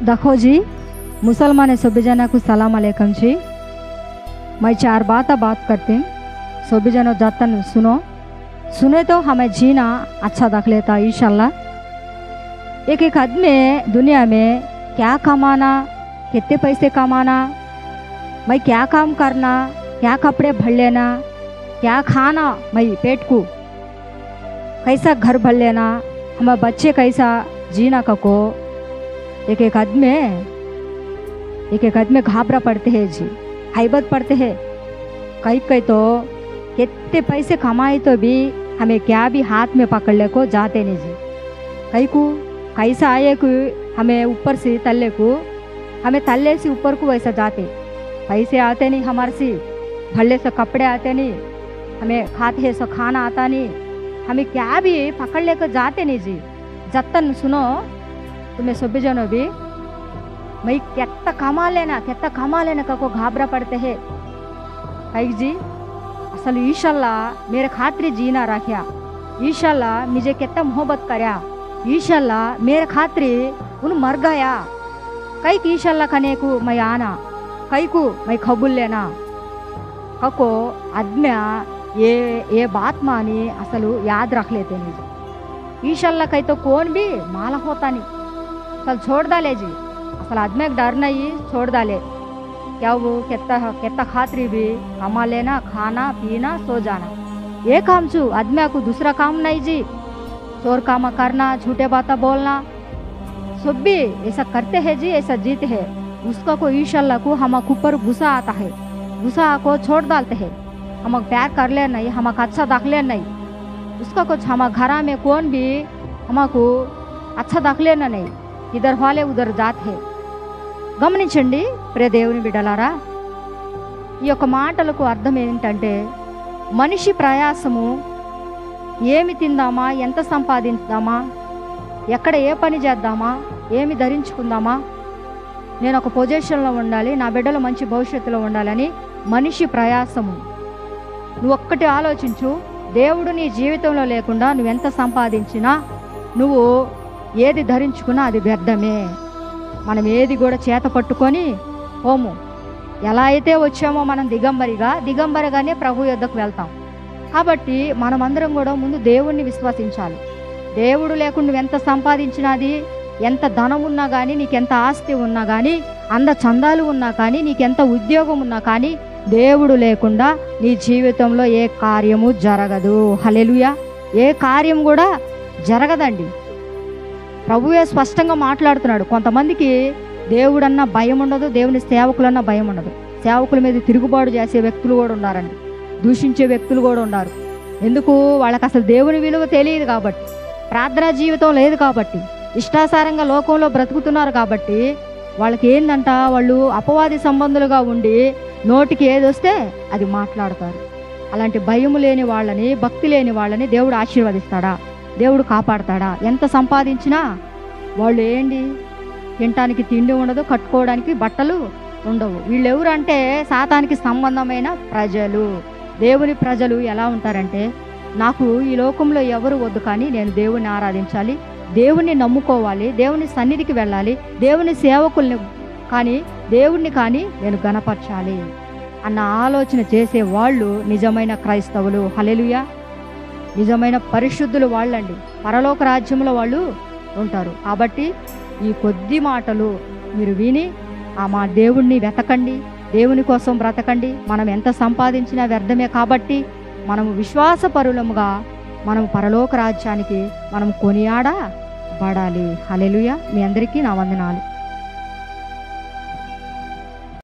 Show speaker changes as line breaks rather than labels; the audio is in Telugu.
देखो जी, मुसलमान सभी जना को सलाम अलैकुम जी। मैं 4 बात करती हूँ, सभी जनों जातन सुनो, सुने तो हमें जीना अच्छा देख लेता इंशाल्लाह। एक आदमी दुनिया में क्या कमाना, कितने पैसे कमाना, मैं क्या काम करना, क्या कपड़े भर लेना, क्या खाना, मैं पेट को कैसा घर भर लेना, हमारे बच्चे कैसा जीना को एक आदमी घाबरा पड़ते हैं जी, हैबत पड़ते हैं। कई तो कितने पैसे कमाए तो भी हमें क्या भी हाथ में पकड़ ले को जाते नहीं जी। कई को कैसा आए को हमें ऊपर से तल्ले को, हमें तल्ले से ऊपर को वैसा जाते, पैसे आते नहीं हमारे से, भले से कपड़े आते नहीं, हमें खाते हैं सो खाना आता नहीं, हमें क्या भी पकड़ लेकर जाते नहीं जी। जत्तन सुनो तुम्हें सभी जनों भी, मैं कितना कमा लेना को घाबरा पड़ते हैं। भाई जी असल ईशाल्लाह मेरे खातिर जीना रखा, ईशाल्लाह मुझे कितना मोहब्बत करया, ईशाल्लाह मेरे खातिर उन मर गया। कई की ईशाल्लाह खाने को मैं आना, कई को मैं कबूल लेना को आदमी ये बात मानी असल याद रख लेते नहीं। ईशाल्लाह कहीं तो कौन भी माला होता नहीं, असल छोड़ डाले जी, असल आदमी का डर नहीं छोड़ डाले। क्या वो कितना खातिर भी कमा लेना, खाना पीना सो जाना, ये काम छू आदमी को दूसरा काम नहीं जी। चोर काम करना, झूठे बातें बोलना, सब भी ऐसा करते हैं जी, ऐसा जीते हैं। उसका को इंशाल्लाह को हम ऊपर गुस्सा आता है, गुस्सा को छोड़ डालते हैं, हम प्यार कर ले नहीं, हम अच्छा देख ले नहीं, उसका कुछ हम घर में कौन भी हमको अच्छा देख लेना नहीं, इधर वाले उधर जाते हैं। గమనించండి ప్రియ దేవుని బిడ్డలారా, ఈ యొక్క మాటలకు అర్థం ఏంటంటే మనిషి ప్రయాసము ఏమి తిందామా, ఎంత సంపాదించుదామా, ఎక్కడ ఏ పని చేద్దామా, ఏమి ధరించుకుందామా, నేను ఒక పొజిషన్లో ఉండాలి, నా బిడ్డలు మంచి భవిష్యత్తులో ఉండాలని మనిషి ప్రయాసము. నువ్వు ఒక్కటి ఆలోచించు, దేవుడు నీ జీవితంలో లేకుండా నువ్వెంత సంపాదించినా, నువ్వు ఏది ధరించుకున్నా అది వ్యర్థమే. మనం ఏది కూడా చేత పట్టుకొని పోము. ఎలా అయితే వచ్చామో మనం దిగంబరిగానే ప్రభు యొద్దకు వెళ్తాం. కాబట్టి మనమందరం కూడా ముందు దేవుణ్ణి విశ్వసించాలి. దేవుడు లేకుండా నువ్వెంత సంపాదించినది, ఎంత ధనం ఉన్నా కానీ, నీకెంత ఆస్తి ఉన్నా కానీ, అంద చందాలు ఉన్నా కానీ, నీకెంత ఉద్యోగం ఉన్నా కానీ, దేవుడు లేకుండా నీ జీవితంలో ఏ కార్యము జరగదు. హల్లెలూయా. ఏ కార్యం కూడా జరగదండి. ప్రభువే స్పష్టంగా మాట్లాడుతున్నాడు. కొంతమందికి దేవుడన్న భయం ఉండదు, దేవుని సేవకులన్న భయం ఉండదు. సేవకుల మీద తిరుగుబాటు చేసే వ్యక్తులు కూడా ఉన్నారండి, దూషించే వ్యక్తులు కూడా ఉన్నారు. ఎందుకు? వాళ్ళకి అసలు దేవుని విలువ తెలియదు కాబట్టి, ప్రార్థనా జీవితం లేదు కాబట్టి, ఇష్టాసారంగా లోకంలో బ్రతుకుతున్నారు కాబట్టి, వాళ్ళకి ఏందంట, వాళ్ళు అపవాది సంబంధులుగా ఉండి నోటికి ఏది వస్తే అది మాట్లాడతారు. అలాంటి భయం లేని వాళ్ళని, భక్తి లేని వాళ్ళని దేవుడు ఆశీర్వదిస్తాడా? దేవుడు కాపాడతాడా? ఎంత సంపాదించినా వాళ్ళు ఏంటి, తినటానికి తిండి ఉండదు, కట్టుకోవడానికి బట్టలు ఉండవు. వీళ్ళు ఎవరంటే సాతానికి సంబంధమైన ప్రజలు. దేవుని ప్రజలు ఎలా ఉంటారంటే, నాకు ఈ లోకంలో ఎవరు వద్దు, కానీ నేను దేవుణ్ణి ఆరాధించాలి, దేవుణ్ణి నమ్ముకోవాలి, దేవుని సన్నిధికి వెళ్ళాలి, దేవుని సేవకుల్ని కానీ దేవుణ్ణి కానీ నేను గణపరచాలి అన్న ఆలోచన చేసే వాళ్ళు నిజమైన క్రైస్తవులు. హల్లెలూయా. నిజమైన పరిశుద్ధులు వాళ్ళండి, పరలోక రాజ్యంలో వాళ్ళు ఉంటారు. కాబట్టి ఈ కొద్ది మాటలు మీరు విని మా దేవుణ్ణి వెతకండి, దేవుని కోసం బ్రతకండి. మనం ఎంత సంపాదించినా వ్యర్థమే కాబట్టి మనము విశ్వాసపరులముగా మనం పరలోక రాజ్యానికి మనం కొనియాడబడాలి. హల్లెలూయా. మీ అందరికీ నా వందనాలు.